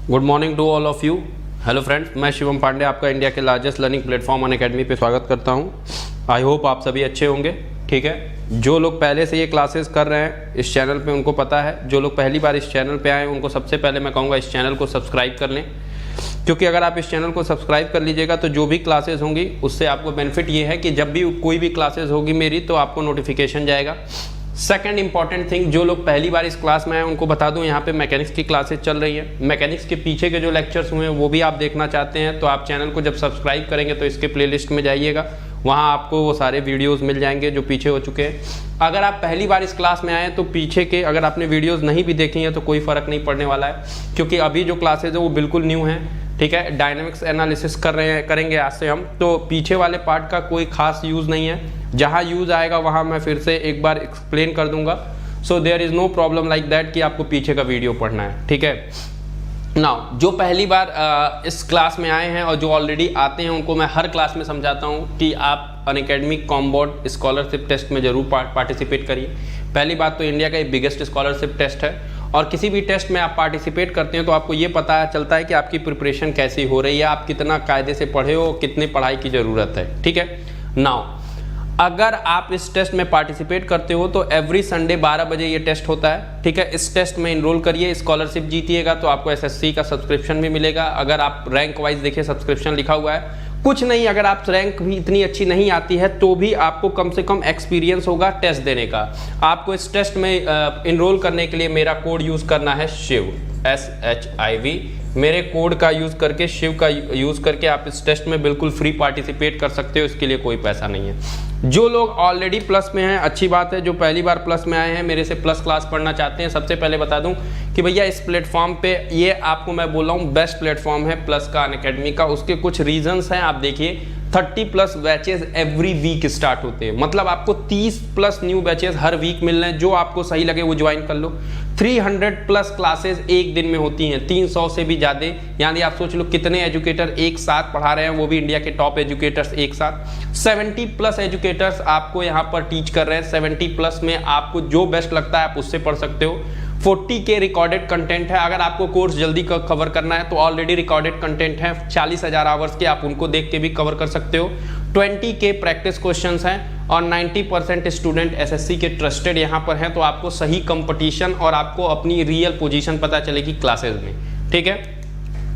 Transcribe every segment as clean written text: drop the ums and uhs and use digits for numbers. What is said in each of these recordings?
Good morning to all of you. Hello friends, मैं शिवम पांडे आपका India के लार्जेस्ट लर्निंग प्लेटफॉर्म अनअकैडमी पे स्वागत करता हूं। आई होप आप सभी अच्छे होंगे। ठीक है, जो लोग पहले से ये क्लासेस कर रहे हैं इस चैनल पे उनको पता है, जो लोग पहली बार इस चैनल पे आए उनको सबसे पहले मैं कहूँगा इस चैनल को सब्सक्राइब कर लें, क्योंकि अगर आप इस चैनल को सब्सक्राइब कर लीजिएगा तो जो भी क्लासेस होंगी उससे आपको बेनिफिट ये है कि जब भी कोई भी क्लासेस होगी मेरी तो आपको नोटिफिकेशन जाएगा। सेकंड इंपॉर्टेंट थिंग, जो लोग पहली बार इस क्लास में आए उनको बता दूं, यहाँ पे मैकेनिक्स की क्लासेस चल रही हैं। मैकेनिक्स के पीछे के जो लेक्चर्स हुए हैं वो भी आप देखना चाहते हैं तो आप चैनल को जब सब्सक्राइब करेंगे तो इसके प्लेलिस्ट में जाइएगा, वहाँ आपको वो सारे वीडियोस मिल जाएंगे जो पीछे हो चुके हैं। अगर आप पहली बार इस क्लास में आए तो पीछे के अगर आपने वीडियोस नहीं भी देखी हैं तो कोई फ़र्क नहीं पड़ने वाला है, क्योंकि अभी जो क्लासेज है वो बिल्कुल न्यू हैं। ठीक है, डायनामिक्स एनालिसिस करेंगे आज से हम, तो पीछे वाले पार्ट का कोई खास यूज़ नहीं है। जहाँ यूज़ आएगा वहाँ मैं फिर से एक बार एक्सप्लेन कर दूंगा। So there is no problem like that कि आपको पीछे का वीडियो पढ़ना है। ठीक है, नाउ जो पहली बार इस क्लास में आए हैं और जो ऑलरेडी आते हैं उनको मैं हर क्लास में समझाता हूँ कि आप अनअकैडमी कॉम्बोर्ड स्कॉलरशिप टेस्ट में ज़रूर पार्टिसिपेट करिए। पहली बात तो इंडिया का एक बिगेस्ट स्कॉलरशिप टेस्ट है और किसी भी टेस्ट में आप पार्टिसिपेट करते हैं तो आपको ये पता चलता है कि आपकी प्रिपरेशन कैसी हो रही है, आप कितना कायदे से पढ़े हो, कितने पढ़ाई की ज़रूरत है। ठीक है, नाउ अगर आप इस टेस्ट में पार्टिसिपेट करते हो तो एवरी संडे 12 बजे ये टेस्ट होता है। ठीक है, इस टेस्ट में इनरोल करिए, स्कॉलरशिप जीतिएगा तो आपको एसएससी का सब्सक्रिप्शन भी मिलेगा। अगर आप रैंक वाइज देखिए सब्सक्रिप्शन लिखा हुआ है, कुछ नहीं, अगर आप रैंक भी इतनी अच्छी नहीं आती है तो भी आपको कम से कम एक्सपीरियंस होगा टेस्ट देने का। आपको इस टेस्ट में इनरोल करने के लिए मेरा कोड यूज़ करना है शिव, SHIV। मेरे कोड का यूज़ करके, शिव का यूज़ करके आप इस टेस्ट में बिल्कुल फ्री पार्टिसिपेट कर सकते हो, इसके लिए कोई पैसा नहीं है। जो लोग ऑलरेडी प्लस में हैं अच्छी बात है, जो पहली बार प्लस में आए हैं मेरे से प्लस क्लास पढ़ना चाहते हैं, सबसे पहले बता दूं कि भैया इस प्लेटफॉर्म पे ये आपको मैं बोल रहा हूँ बेस्ट प्लेटफॉर्म है प्लस का, अनअकैडमी का। उसके कुछ रीजंस हैं, आप देखिए 30 plus batches every week start होते हैं, मतलब आपको 30 प्लस न्यू बैचेस हर वीक मिल रहे हैं। जो आपको सही लगे वो ज्वाइन कर लो। 300 प्लस क्लासेस एक दिन में होती हैं, 300 से भी ज़्यादा। यानी आप सोच लो कितने एजुकेटर एक साथ पढ़ा रहे हैं, वो भी इंडिया के टॉप एजुकेटर्स एक साथ। 70 प्लस एजुकेटर्स आपको यहाँ पर टीच कर रहे हैं। 70 प्लस में आपको जो बेस्ट लगता है आप उससे पढ़ सकते हो। 40 के रिकॉर्डेड कंटेंट है, अगर आपको कोर्स जल्दी कवर करना है तो ऑलरेडी रिकॉर्डेड कंटेंट है 40,000 आवर्स के, आप उनको देख के भी कवर कर सकते हो। 20 के प्रैक्टिस क्वेश्चंस हैं और 90% स्टूडेंट एसएससी के ट्रस्टेड यहाँ पर हैं, तो आपको सही कंपटीशन और आपको अपनी रियल पोजीशन पता चलेगी क्लासेस में। ठीक है,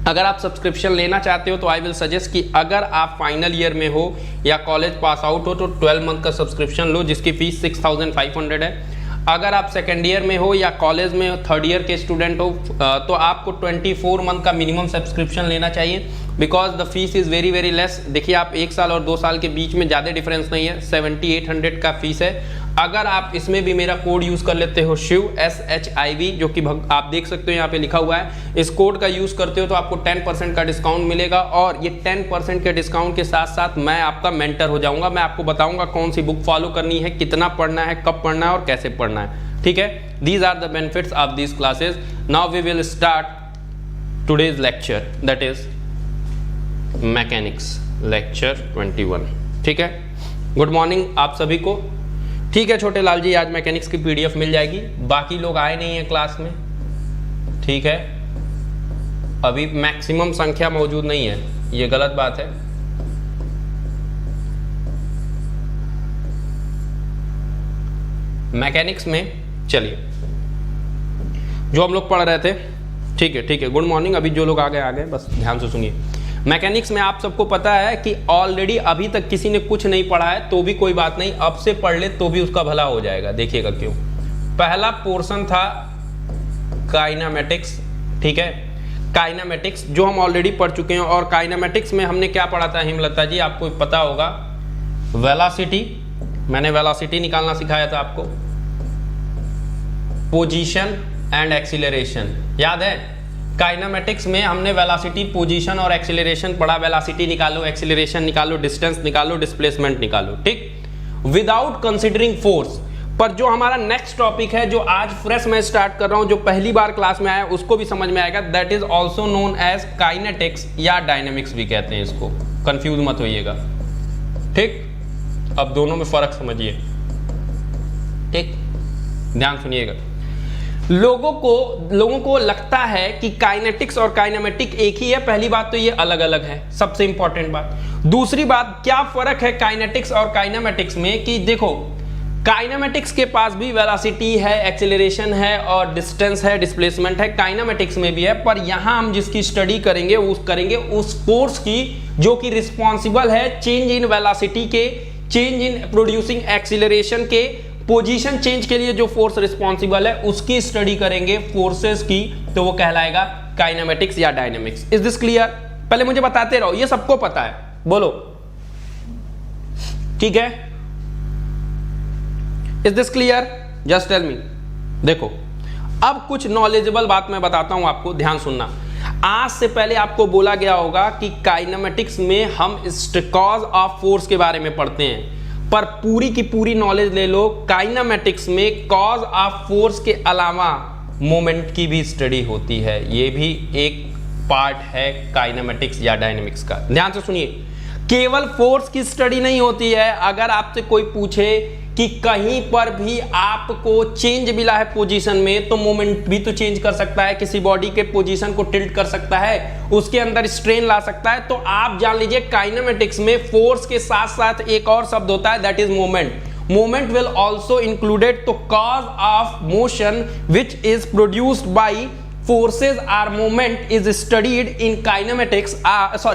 अगर आप सब्सक्रिप्शन लेना चाहते हो तो आई विल सजेस्ट कि अगर आप फाइनल ईयर में हो या कॉलेज पास आउट हो तो 12 मंथ का सब्सक्रिप्शन लो, जिसकी फीस 6500 है। अगर आप सेकेंड ईयर में हो या कॉलेज में थर्ड ईयर के स्टूडेंट हो तो आपको 24 मंथ का मिनिमम सब्सक्रिप्शन लेना चाहिए, because the fees is very very less. देखिए आप 1 साल और 2 साल के बीच में ज़्यादा डिफरेंस नहीं है, 7800 का फीस है। अगर आप इसमें भी मेरा कोड यूज़ कर लेते हो शिव, SHIV, जो कि आप देख सकते हो यहाँ पे लिखा हुआ है, इस कोड का यूज़ करते हो तो आपको 10% का डिस्काउंट मिलेगा। और ये 10% के डिस्काउंट के साथ साथ मैं आपका मेंटर हो जाऊँगा, मैं आपको बताऊँगा कौन सी बुक फॉलो करनी है, कितना पढ़ना है, कब पढ़ना है और कैसे पढ़ना है। ठीक है, these are the benefits of these classes. Now we will start today's lecture, that is mechanics lecture 21। ठीक है, गुड मॉर्निंग आप सभी को। ठीक है छोटे लाल जी, आज मैकेनिक्स की PDF मिल जाएगी, बाकी लोग आए नहीं हैं क्लास में। ठीक है, अभी मैक्सिमम संख्या मौजूद नहीं है, ये गलत बात है। मैकेनिक्स में चलिए जो हम लोग पढ़ रहे थे, ठीक है, गुड मॉर्निंग। अभी जो लोग आ गए बस ध्यान से सुनिए। मैकेनिक्स में आप सबको पता है कि ऑलरेडी अभी तक किसी ने कुछ नहीं पढ़ा है तो भी कोई बात नहीं, अब से पढ़ ले तो भी उसका भला हो जाएगा। देखिएगा क्यों। पहला पोर्शन था काइनेमेटिक्स। ठीक है, काइनेमेटिक्स जो हम ऑलरेडी पढ़ चुके हैं, और काइनेमेटिक्स में हमने क्या पढ़ा था हिमलता जी, आपको पता होगा, वेलोसिटी। मैंने वेलोसिटी निकालना सिखाया था आपको, पोजीशन एंड एक्सीलरेशन, याद है। काइनेमेटिक्स में हमने वेलोसिटी, पोजीशन और एक्सीलरेशन पढ़ा। वेलोसिटी निकालो, एक्सीलरेशन निकालो, डिस्टेंस निकालो, डिस्प्लेसमेंट निकालो, ठीक, विदाउट कंसिडरिंग फोर्स। पर जो हमारा नेक्स्ट टॉपिक है, जो आज फ्रेश मैं स्टार्ट कर रहा हूं, जो पहली बार क्लास में आया उसको भी समझ में आएगा, that is also known as kinetics या डायनेमिक्स भी कहते हैं इसको, कंफ्यूज मत होइएगा। ठीक, अब दोनों में फर्क समझिए। ठीक, ध्यान सुनिएगा। लोगों को लगता है कि काइनेटिक्स और काइनेमेटिक एक ही है। पहली बात तो ये अलग अलग है, सबसे इंपॉर्टेंट बात। दूसरी बात, क्या फर्क है काइनेटिक्स और काइनेमेटिक्स में, कि देखो काइनेमेटिक्स के पास भी वेलोसिटी है, एक्सेलरेशन है और डिस्टेंस है, डिस्प्लेसमेंट है, काइनेमेटिक्स में भी है। पर यहां हम जिसकी स्टडी करेंगे उस फोर्स की जो कि रिस्पॉन्सिबल है चेंज इन वेलोसिटी के, चेंज इन प्रोड्यूसिंग एक्सेलरेशन के, पोजीशन चेंज के लिए जो फोर्स रिस्पॉन्सिबल है उसकी स्टडी करेंगे, फोर्सेस की, तो वो कहलाएगा काइनेमेटिक्स या डायनेमिक्स। Is this clear? पहले मुझे बताते रहो, ये सबको पता है, बोलो ठीक है? Is this clear? Just tell me. देखो अब कुछ नॉलेजेबल बात मैं बताता हूं आपको, ध्यान सुनना। आज से पहले आपको बोला गया होगा कि काइनेमेटिक्स में हम कॉज ऑफ फोर्स के बारे में पढ़ते हैं, पर पूरी की पूरी नॉलेज ले लो, काइनेमेटिक्स में कॉज ऑफ फोर्स के अलावा मोमेंट की भी स्टडी होती है। ये भी एक पार्ट है काइनेमेटिक्स या डायनेमिक्स का। ध्यान से सुनिए, केवल फोर्स की स्टडी नहीं होती है। अगर आपसे कोई पूछे कि कहीं पर भी आपको चेंज मिला है पोजीशन में, तो मोमेंट भी तो चेंज कर सकता है, किसी बॉडी के पोजीशन को टिल्ट कर सकता है, उसके अंदर स्ट्रेन ला सकता है। तो आप जान लीजिए काइनेमेटिक्स में फोर्स के साथ साथ एक और शब्द होता है, that is moment. Moment will also included, तो cause of motion which is produced by forces or movement is studied in kinematics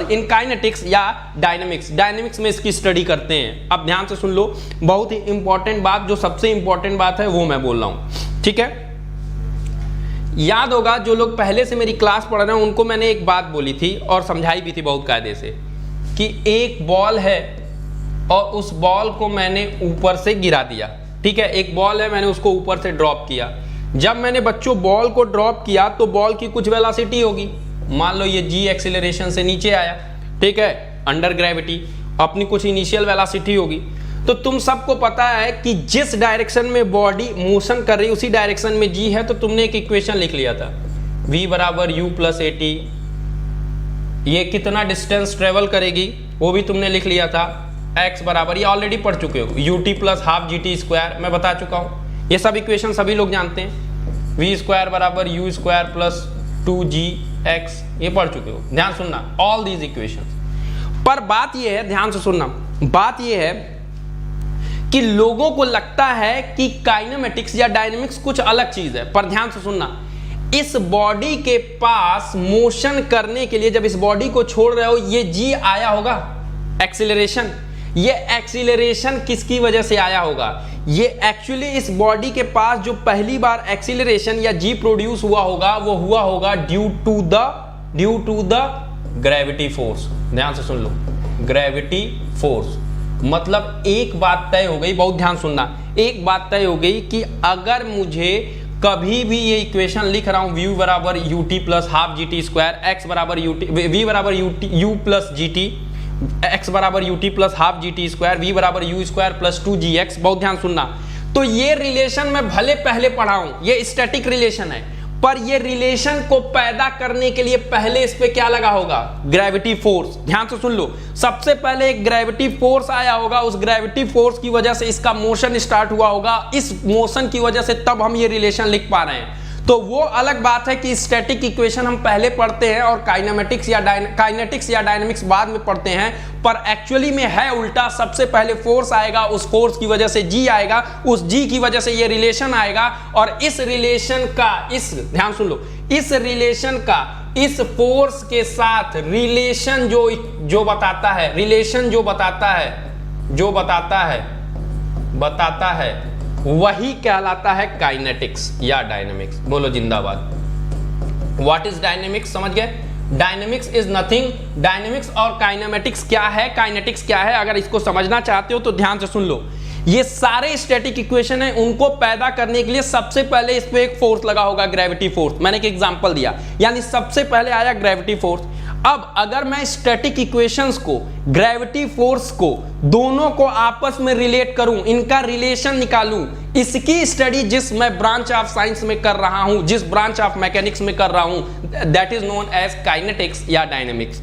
in kinetics या डायनेमिक्स में इसकी स्टडी करते हैं। अब ध्यान से सुन लो, बहुत ही इंपॉर्टेंट बात, जो सबसे इंपॉर्टेंट बात है वो मैं बोल रहा हूं, ठीक है? याद होगा जो लोग पहले से मेरी क्लास पढ़ रहे हैं उनको मैंने एक बात बोली थी और समझाई भी थी बहुत कायदे से, कि एक बॉल है और उस बॉल को मैंने ऊपर से गिरा दिया, ठीक है? एक बॉल है, मैंने उसको ऊपर से ड्रॉप किया। जब मैंने बच्चों बॉल को ड्रॉप किया तो बॉल की कुछ वेलोसिटी होगी, मान लो ये जी एक्सीलरेशन से नीचे आया, ठीक है, अंडर ग्रेविटी, अपनी कुछ इनिशियल वेलोसिटी होगी। तो तुम सबको पता है कि जिस डायरेक्शन में बॉडी मोशन कर रही उसी डायरेक्शन में जी है, तो तुमने एक इक्वेशन लिख लिया था, v बराबर u प्लस ए टी। ये कितना डिस्टेंस ट्रेवल करेगी वो भी तुमने लिख लिया था, x बराबर, ये ऑलरेडी पढ़ चुके हो, ut plus half g t square, मैं बता चुका हूँ। ये सब इक्वेशन सभी लोग जानते हैं, वी स्क्वायर बराबर यू स्क्वायर प्लस 2gx, ये पढ़ चुके हो। ध्यान सुनना, ऑल दीज इक्वेशंस। पर बात ये है, ध्यान से सुनना, बात ये है कि लोगों को लगता है कि काइनेमेटिक्स या डायनेमिक्स कुछ अलग चीज है। पर ध्यान से सुनना, इस बॉडी के पास मोशन करने के लिए जब इस बॉडी को छोड़ रहे हो, ये जी आया होगा, एक्सीलरेशन। ये एक्सीलरेशन किसकी वजह से आया होगा? ये एक्चुअली इस बॉडी के पास जो पहली बार एक्सीलरेशन या जी प्रोड्यूस हुआ होगा वो हुआ होगा due to the gravity force. ध्यान से सुन लो, ग्रेविटी फोर्स। मतलब एक बात तय हो गई, बहुत ध्यान सुनना, एक बात तय हो गई कि अगर मुझे कभी भी ये इक्वेशन लिख रहा हूं, v बराबर u t plus half g t square, x बराबर यू टी, v बराबर u plus g t, x बराबर u t plus half g t square, v बराबर यू स्क्वायर प्लस 2gx, बहुत ध्यान सुनना। तो ये रिलेशन मैं भले पहले पढ़ा हूं, ये स्टैटिक रिलेशन है, पर ये रिलेशन को पैदा करने के लिए पहले इस पे क्या लगा होगा? Gravity force. ध्यान से सुन लो, सबसे पहले एक ग्रेविटी फोर्स आया होगा, उस ग्रेविटी फोर्स की वजह से इसका मोशन स्टार्ट हुआ होगा, इस मोशन की वजह से तब हम ये रिलेशन लिख पा रहे हैं। तो वो अलग बात है कि स्टैटिक इक्वेशन हम पहले पढ़ते हैं और काइनेटिक्स या डायनेमिक्स बाद में पढ़ते हैं, पर एक्चुअली में है उल्टा। सबसे पहले फोर्स आएगा, उस फोर्स की वजह से जी आएगा, उस जी की वजह से ये रिलेशन आएगा, और इस रिलेशन का, इस ध्यान सुन लो, इस रिलेशन का इस फोर्स के साथ रिलेशन जो बताता है, रिलेशन जो बताता है वही कहलाता है काइनेटिक्स या डायनेमिक्स। बोलो जिंदाबाद। What is dynamics? समझ गए? डायनेमिक्स इज नथिंग, डायनेमिक्स और काइनेमेटिक्स क्या है, काइनेटिक्स क्या है, अगर इसको समझना चाहते हो तो ध्यान से सुन लो। ये सारे स्टैटिक इक्वेशन है, उनको पैदा करने के लिए सबसे पहले इस पे एक फोर्स लगा होगा, ग्रेविटी फोर्स। मैंने एक एग्जांपल दिया, यानी सबसे पहले आया ग्रेविटी फोर्स। अब अगर मैं स्टैटिक इक्वेशंस को, ग्रेविटी फोर्स को, दोनों को आपस में रिलेट करूं, इनका रिलेशन निकालूं, इसकी स्टडी जिस मैं ब्रांच ऑफ साइंस में कर रहा हूं, जिस ब्रांच ऑफ मैकेनिक्स में कर रहा हूं, that is known as kinetics या dynamics.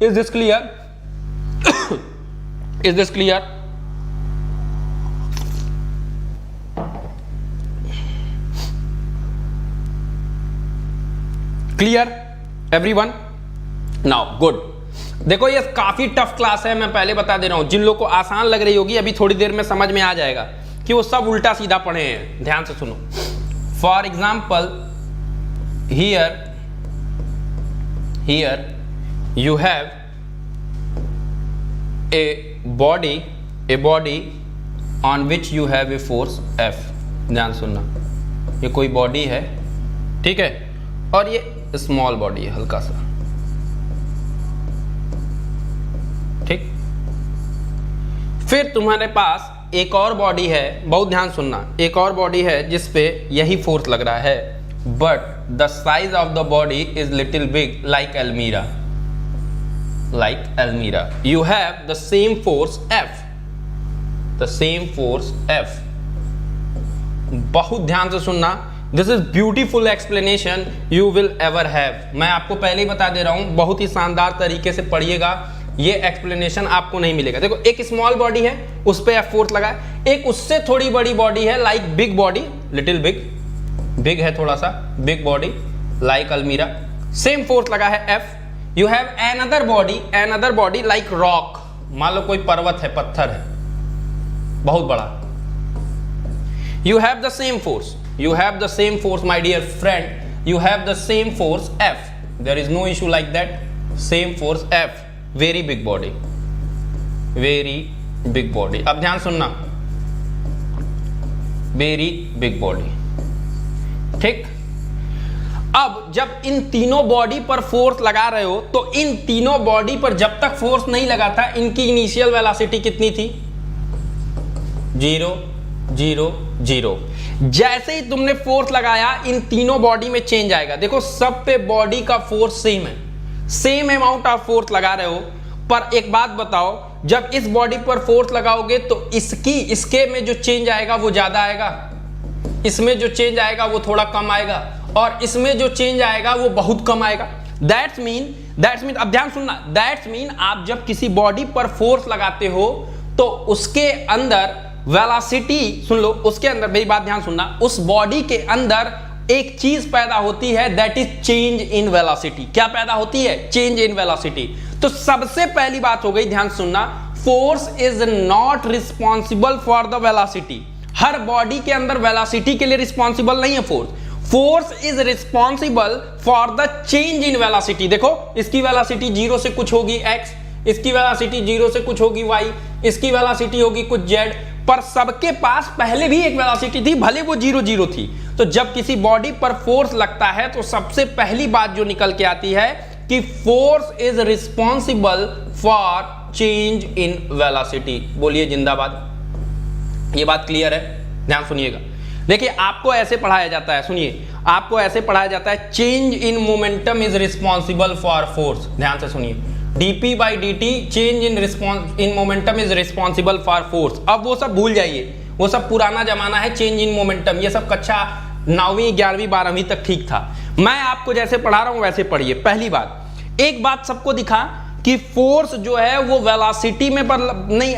Is this clear? Is this clear? Clear everyone? Now good. देखो ये काफी टफ क्लास है, मैं पहले बता दे रहा हूं। जिन लोगों को आसान लग रही होगी अभी थोड़ी देर में समझ में आ जाएगा कि वो सब उल्टा सीधा पढ़े हैं। ध्यान से सुनो। For example here you have a body on which you have a force F। ध्यान सुनना, ये कोई बॉडी है, ठीक है, और ये स्मॉल बॉडी है हल्का सा, ठीक। फिर तुम्हारे पास एक और बॉडी है, बहुत ध्यान सुनना, एक और बॉडी है जिस पे यही फोर्स लग रहा है, but the size of the body is little big like Almira, you have the same force F, बहुत ध्यान से सुनना, this is beautiful explanation you will ever have। मैं आपको पहले ही बता दे रहा हूं, बहुत ही शानदार तरीके से पढ़िएगा, ये एक्सप्लेनेशन आपको नहीं मिलेगा। देखो एक स्मॉल बॉडी है, उस पे F फोर्स लगा है, एक उससे थोड़ी बड़ी बॉडी है like big body, little big है थोड़ा सा, बिग बॉडी लाइक अल्मीरा, सेम फोर्स लगा है F। You have another body like rock, मान लो कोई पर्वत है, पत्थर है बहुत बड़ा, you have the same force my dear friend, you have the same force F, there is no issue like that, same force F, very big body. अब ध्यान सुनना, वेरी बिग बॉडी, ठीक। अब जब इन तीनों बॉडी पर फोर्स लगा रहे हो तो इन तीनों बॉडी पर जब तक फोर्स नहीं लगा था इनकी इनिशियल वेलोसिटी कितनी थी? 0 0 0। जैसे ही तुमने फोर्स लगाया इन तीनों बॉडी में चेंज आएगा। देखो सब पे बॉडी का फोर्स सेम है, सेम अमाउंट ऑफ फोर्स लगा रहे हो, पर एक बात बताओ, जब इस बॉडी पर फोर्स लगाओगे तो इसके में जो चेंज आएगा वो ज्यादा आएगा, इसमें जो चेंज आएगा वो थोड़ा कम आएगा, और इसमें जो चेंज आएगा वो बहुत कम आएगा। दैट्स मीन अब ध्यान सुनना, दैट्स मीन आप जब किसी बॉडी पर फोर्स लगाते हो तो उसके अंदर वेलोसिटी, सुन लो, उसके अंदर, मेरी बात ध्यान सुनना, उस बॉडी के अंदर एक चीज पैदा होती है, that is change in velocity. क्या पैदा होती है? Change in velocity. तो सबसे पहली बात हो गई, ध्यान सुनना, force is not responsible for the velocity. Her body के अंदर वेलोसिटी के लिए रिस्पॉन्सिबल नहीं है force is responsible for the change in velocity. देखो इसकी वेलोसिटी 0 से कुछ होगी x, इसकी वेलोसिटी 0 से कुछ होगी y, इसकी वेलोसिटी होगी कुछ z, पर सबके पास पहले भी एक वेलोसिटी थी, भले वो 0 0 थी। तो जब किसी बॉडी पर फोर्स लगता है तो सबसे पहली बात जो निकल के आती है कि force is responsible for change in velocity. बोलिए जिंदाबाद। ये बात क्लियर है? ध्यान सुनिएगा। देखिए आपको ऐसे पढ़ाया जाता है, सुनिए, आपको ऐसे पढ़ाया जाता है, change in momentum is responsible for force. ध्यान से सुनिए, dp by dt change in momentum is responsible for force. अब वो सब भूल जाइए, वो सब पुराना जमाना है, चेंज इन मोमेंटम ये सब कक्षा 9वीं 11वीं 12वीं तक ठीक था। मैं आपको जैसे पढ़ा रहा हूं वैसे पढ़िए। पहली बात, एक बात सबको दिखा कि फोर्स जो है वो वेलोसिटी में नहीं,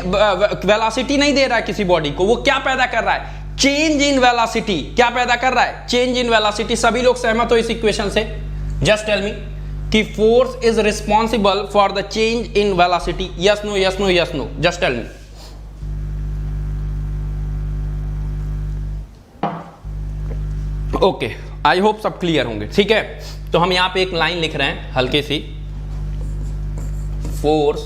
वेलोसिटी नहीं दे रहा है किसी बॉडी को, वो क्या पैदा कर रहा है? Change in velocity. क्या पैदा कर रहा है? Change in velocity. सभी लोग सहमत हो इस इक्वेशन से? जस्ट टेल मी कि force is responsible for the change in velocity. Yes no, yes no, yes no, just tell me. Okay, I hope सब क्लियर होंगे, ठीक है। तो हम यहां पे एक लाइन लिख रहे हैं हल्की सी, फोर्स,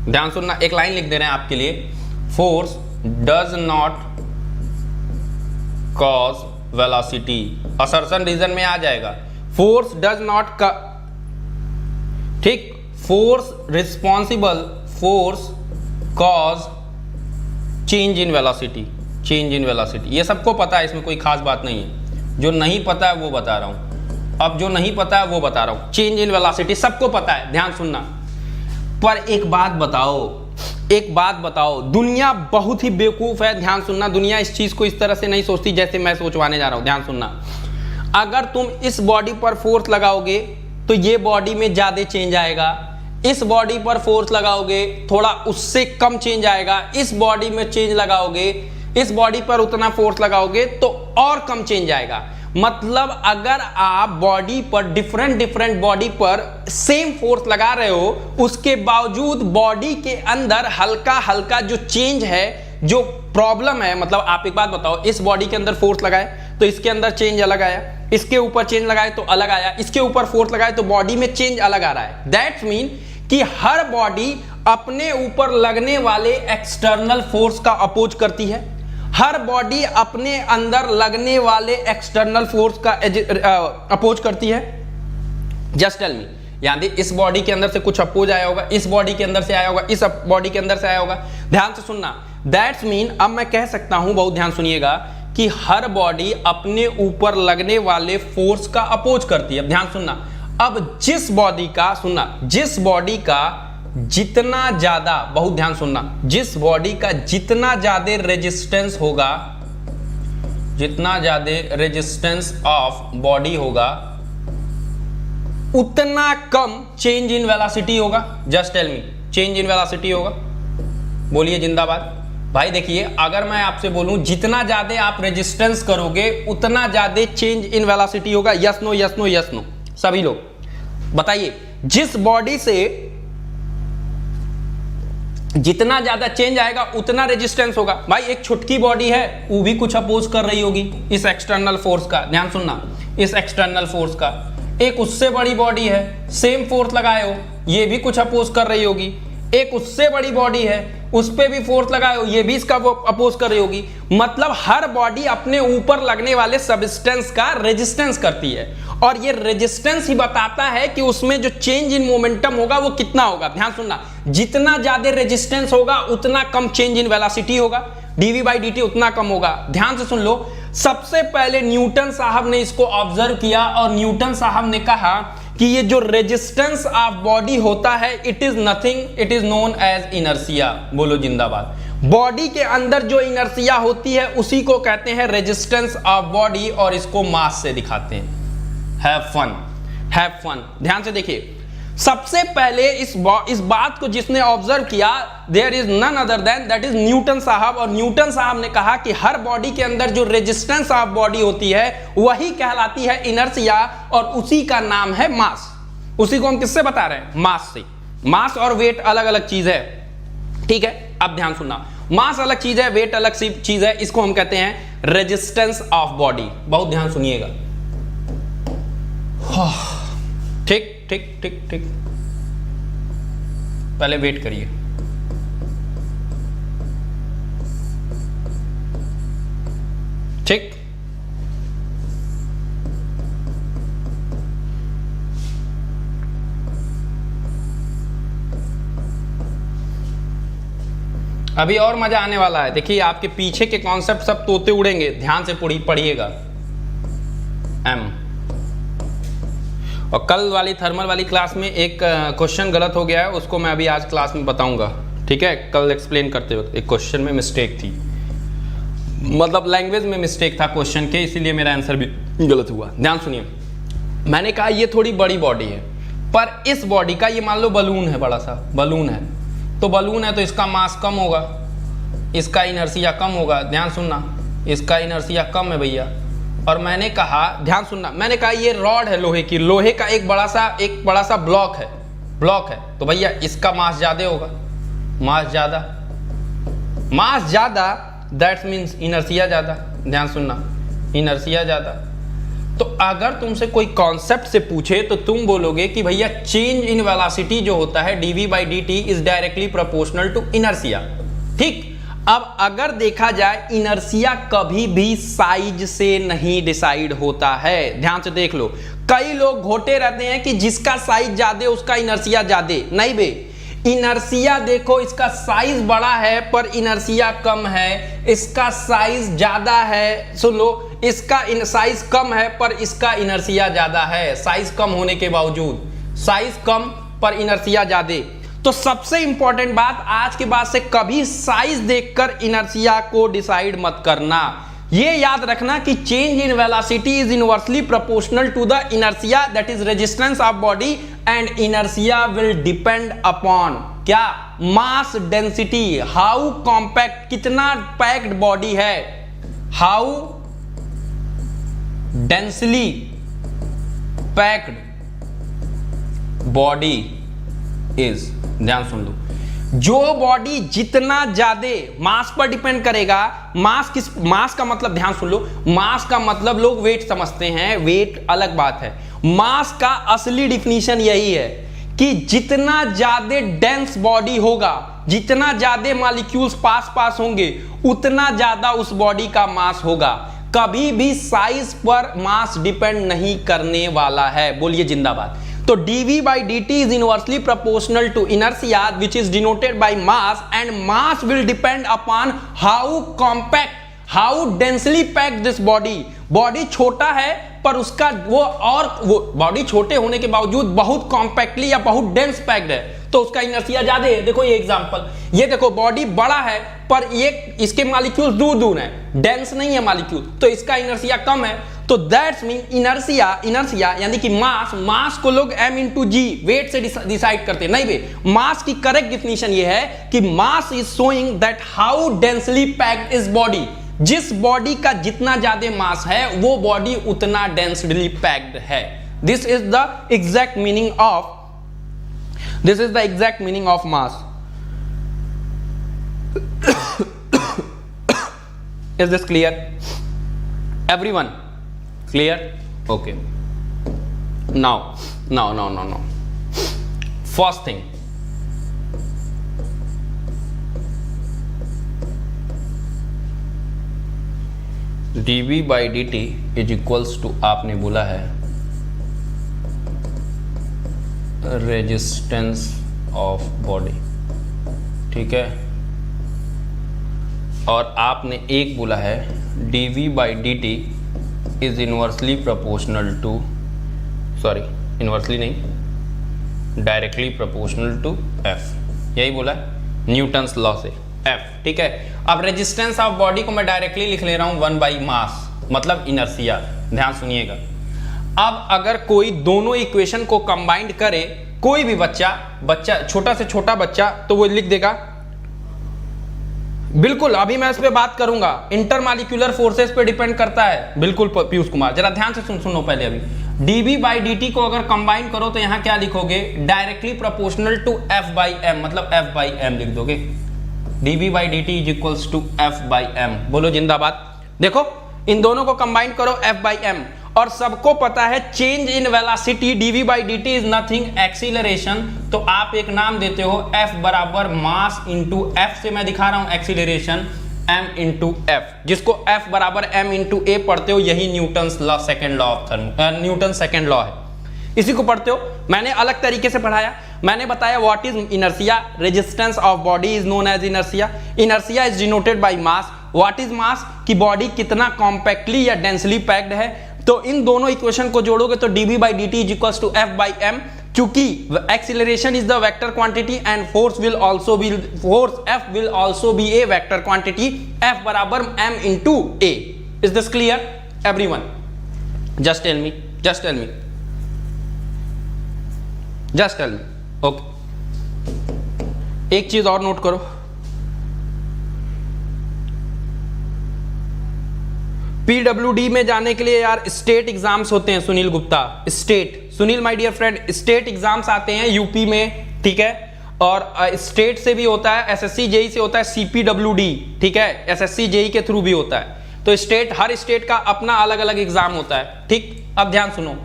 ध्यान सुनना, एक लाइन लिख दे रहे हैं आपके लिए, force does not cause velocity. Assertion reason में आ जाएगा, फोर्स डज नॉट, ठीक, force responsible, force cause change in velocity, change in velocity. ये सबको पता है, इसमें कोई खास बात नहीं है। जो नहीं पता है वो बता रहा हूं, अब जो नहीं पता है वो बता रहा हूं। चेंज इन वेलोसिटी सबको पता है, ध्यान सुनना। पर एक बात बताओ, दुनिया बहुत ही बेवकूफ है, ध्यान सुनना। दुनिया इस चीज को इस तरह से नहीं सोचती जैसे मैं सोचवाने जा रहा हूं, ध्यान सुनना। अगर तुम इस बॉडी पर फोर्स लगाओगे तो ये बॉडी में ज्यादा चेंज आएगा, इस बॉडी पर फोर्स लगाओगे थोड़ा उससे कम चेंज आएगा, इस बॉडी में चेंज लगाओगे, इस बॉडी पर उतना फोर्स लगाओगे तो और कम चेंज आएगा। मतलब अगर आप बॉडी पर डिफरेंट बॉडी पर सेम फोर्स लगा रहे हो, उसके बावजूद बॉडी के अंदर हल्का हल्का जो चेंज है, जो प्रॉब्लम है, मतलब आप एक बात बताओ, इस बॉडी के अंदर फोर्स लगाए तो इसके अंदर चेंज अलग आया, इसके ऊपर चेंज लगाए तो अलग आया, इसके ऊपर फोर्स लगाए तो बॉडी में चेंज अलग आ रहा है। दैट्स मीन कि हर बॉडी अपने ऊपर लगने वाले एक्सटर्नल फोर्स का अपोज करती है, हर बॉडी अपने अंदर लगने वाले एक्सटर्नल फोर्स का अपोज करती है। जस्ट टेल मी, यानी इस बॉडी के अंदर से कुछ अपोज आया होगा, इस बॉडी के अंदर से आया होगा, इस बॉडी के अंदर से आया होगा। ध्यान से सुनना, दैट्स मीन अब मैं कह सकता हूं, बहुत ध्यान सुनिएगा, कि हर बॉडी अपने ऊपर लगने वाले फोर्स का अपोज करती है। अब ध्यान सुनना, अब जिस बॉडी का, सुनना, जिस बॉडी का जितना ज्यादा, बहुत ध्यान सुनना, जिस बॉडी का जितना ज्यादा रेजिस्टेंस होगा, जितना ज्यादा रेजिस्टेंस ऑफ बॉडी होगा, उतना कम चेंज इन वेलोसिटी होगा। Just tell me, change in velocity होगा, बोलिए जिंदाबाद। भाई देखिए, अगर मैं आपसे बोलूं जितना ज्यादा आप रेजिस्टेंस करोगे उतना ज्यादा चेंज इन वेलोसिटी होगा। Yes no, yes no, yes no, सभी लोग बताइए। जिस बॉडी से जितना ज्यादा चेंज आएगा उतना रेजिस्टेंस होगा। भाई एक छुटकी बॉडी है, वो भी कुछ अपोज कर रही होगी इस एक्सटर्नल फोर्स का। ध्यान सुनना, इस एक्सटर्नल फोर्स का। एक उससे बड़ी बॉडी है, सेम फोर्स लगाए हो, ये भी कुछ अपोज कर रही होगी। एक उससे बड़ी बॉडी है, उस पे भी फोर्स लगाए हो, ये भी इसका अपोज कर रही होगी। मतलब हर बॉडी अपने ऊपर लगने वाले सब्सटेंस का रेजिस्टेंस करती है, और ये रेजिस्टेंस ही बताता है कि उसमें जो चेंज इन मोमेंटम होगा वो कितना होगा। ध्यान सुनना, जितना ज्यादा रेजिस्टेंस होगा उतना कम चेंज इन वेलोसिटी होगा, dv/dt उतना कम होगा। ध्यान से सुन लो, सबसे पहले न्यूटन साहब ने इसको ऑब्जर्व किया, और न्यूटन साहब ने कहा कि ये जो रेजिस्टेंस ऑफ बॉडी होता है, it is nothing, it is known as inertia. बोलो जिंदाबाद। बॉडी के अंदर जो इनर्शिया होती है उसी को कहते हैं रेजिस्टेंस ऑफ बॉडी, और इसको मास से दिखाते हैं। Have fun, have fun. ध्यान से देखिए, सबसे पहले इस बात को जिसने ऑब्जर्व किया, there is none other than that is Newton साहब। और न्यूटन साहब ने कहा कि हर बॉडी के अंदर जो रेजिस्टेंस ऑफ बॉडी होती है वही कहलाती है इनर्शिया, और उसी का नाम है मास। उसी को हम किससे बता रहे हैं? मास से। मास और वेट अलग अलग चीज है, ठीक है। अब ध्यान सुनना, मास अलग चीज है, वेट अलग चीज है, इसको हम कहते हैं रेजिस्टेंस ऑफ बॉडी। बहुत ध्यान सुनिएगा, ठीक ठीक ठीक ठीक। पहले वेट करिए, ठीक। अभी और मजा आने वाला है। देखिए, आपके पीछे के कॉन्सेप्ट सब तोते उड़ेंगे, ध्यान से पढ़िएगा। एम, और कल वाली थर्मल वाली क्लास में एक क्वेश्चन गलत हो गया है, उसको मैं अभी आज क्लास में बताऊंगा, ठीक है। कल एक्सप्लेन करते वक्त एक क्वेश्चन में मिस्टेक थी, मतलब लैंग्वेज में मिस्टेक था क्वेश्चन के, इसीलिए मेरा आंसर भी गलत हुआ। ध्यान सुनिए, मैंने कहा ये थोड़ी बड़ी बॉडी है, पर इस बॉडी का, ये मान लो बलून है, बड़ा सा बलून है, तो बलून है तो इसका मास कम होगा, इसका इनर्शिया कम होगा। ध्यान सुनना, इसका इनर्शिया कम है भैया। और मैंने कहा, ध्यान सुनना, मैंने कहा ये रॉड है लोहे की, लोहे का एक बड़ा सा ब्लॉक है, तो भैया इसका मास ज्यादा होगा, मास ज्यादा, दैट्स मीन्स इनर्शिया ज्यादा। ध्यान सुनना, इनर्शिया ज्यादा। तो अगर तुमसे कोई कॉन्सेप्ट से पूछे तो तुम बोलोगे कि भैया चेंज इन वेलोसिटी जो होता है dv/dt is directly proportional to inertia, ठीक। अब अगर देखा जाए, इनर्शिया कभी भी साइज से नहीं डिसाइड होता है। ध्यान से देख लो, कई लोग घोटे रहते हैं कि जिसका साइज ज्यादा उसका इनर्शिया ज्यादा। नहीं बे, इनर्शिया देखो, इसका साइज बड़ा है पर इनर्शिया कम है, इसका साइज ज्यादा है, सुन लो, इसका साइज कम है पर इसका इनर्शिया ज्यादा है। साइज कम होने के बावजूद, साइज कम पर इनर्शिया ज्यादा। तो सबसे इंपॉर्टेंट बात, आज के बाद से कभी साइज देखकर इनर्शिया को डिसाइड मत करना। ये याद रखना कि change in velocity is inversely proportional to the inertia, that is resistance of body, and inertia will depend upon क्या मास डेंसिटी, हाउ कॉम्पैक्ट, कितना पैक्ड बॉडी है, how densely packed body is. ध्यान सुन लो, जो बॉडी जितना ज्यादा मास पर depend करेगा, मास का मतलब, ध्यान सुन लो, मास का मतलब लोग वेट समझते हैं, वेट अलग बात है। मास का असली डिफिनीशन यही है कि जितना ज्यादा डेंस बॉडी होगा, जितना ज्यादा मॉलिक्यूल्स पास होंगे, उतना ज्यादा उस बॉडी का मास होगा। कभी भी साइज पर मास डिपेंड नहीं करने वाला है। बोलिए जिंदाबाद। तो dv by dt is inversely proportional to inertia, which is denoted by mass, and mass will depend upon how compact, how densely packed this body। Body छोटा है पर उसका वो बॉडी छोटे होने के बावजूद बहुत कॉम्पैक्टली या बहुत डेंस पैक्ड है, तो उसका इनर्शिया ज्यादा है। देखो ये एग्जांपल, ये देखो बॉडी बड़ा है पर ये इसके मॉलिक्यूल्स दूर है, डेंस नहीं है मॉलिक्यूल, तो इसका इनर्शिया कम है। तो दैट्स मीन इनर्शिया यानी कि मास को लोग m इंटू जी वेट से डिसाइड करते हैं। नहीं बे, मास की करेक्ट डिफिनीशन ये है कि mass is showing that how densely packed is body. जिस बॉडी का जितना ज्यादा मास है वो बॉडी उतना डेंसली पैक्ड है। This is the exact meaning of mass. Is this clear everyone? Clear? Okay. Now. First thing, dv by dt is equals to, आपने बोला है रेजिस्टेंस ऑफ बॉडी, ठीक है, और आपने एक बोला है dv by dt is inversely proportional to, sorry inversely नहीं, डायरेक्टली प्रोपोर्शनल टू एफ। यही बोला है न्यूटन्स लॉ से, एफ, ठीक है। अब रेजिस्टेंस ऑफ बॉडी को मैं डायरेक्टली लिख ले रहा हूं 1 बाई मास, मतलब इनर्शिया। ध्यान सुनिएगा, अब अगर कोई दोनों इक्वेशन को कंबाइंड करे, कोई भी बच्चा छोटा से छोटा बच्चा, तो वो लिख देगा, बिल्कुल अभी मैं इस पे बात करूंगा, इंटरमॉलिक्यूलर फोर्सेस पे डिपेंड करता है, बिल्कुल पीयूष कुमार, जरा ध्यान से सुनो पहले। अभी dv by dt को अगर कंबाइन करो तो यहां क्या लिखोगे, directly proportional to f by m, मतलब f by m लिख दोगे। dv by dt is equals to f by m। बोलो जिंदाबाद। देखो इन दोनों को कंबाइन करो f by m, और सबको पता है change in velocity dv by dt is nothing acceleration, तो आप एक नाम देते हो f बराबर मास इंटू f से मैं दिखा रहा हूं एक्सीलरेशन m इंटू f, जिसको f बराबर m इंटू a पढ़ते हो, यही Newton's law, second law of Newton second law है, इसी को पढ़ते हो। मैंने अलग तरीके से पढ़ाया, मैंने बताया what is inertia, resistance of body is known as inertia, inertia is denoted by mass. What is mass, कि बॉडी कितना कॉम्पैक्टली या डेंसली पैक्ड है। तो इन दोनों इक्वेशन को जोड़ोगे तो dv by dt is equals to f by m, क्योंकि acceleration is the vector quantity and force f will also be a vector quantity, f बराबर m into a। Is this clear everyone? Just tell me okay. एक चीज और note करो, PWD में जाने के लिए यार स्टेट एग्जाम्स होते हैं, Sunil Gupta, Sunil my dear friend, state exams आते हैं यूपी में, ठीक है, और स्टेट से भी होता है, एसएससी जेई से होता है, सीपीडब्ल्यूडी, ठीक है, एसएससी जेई के थ्रू भी होता है। तो हर स्टेट का अपना अलग अलग एग्जाम होता है, ठीक। अब ध्यान सुनो,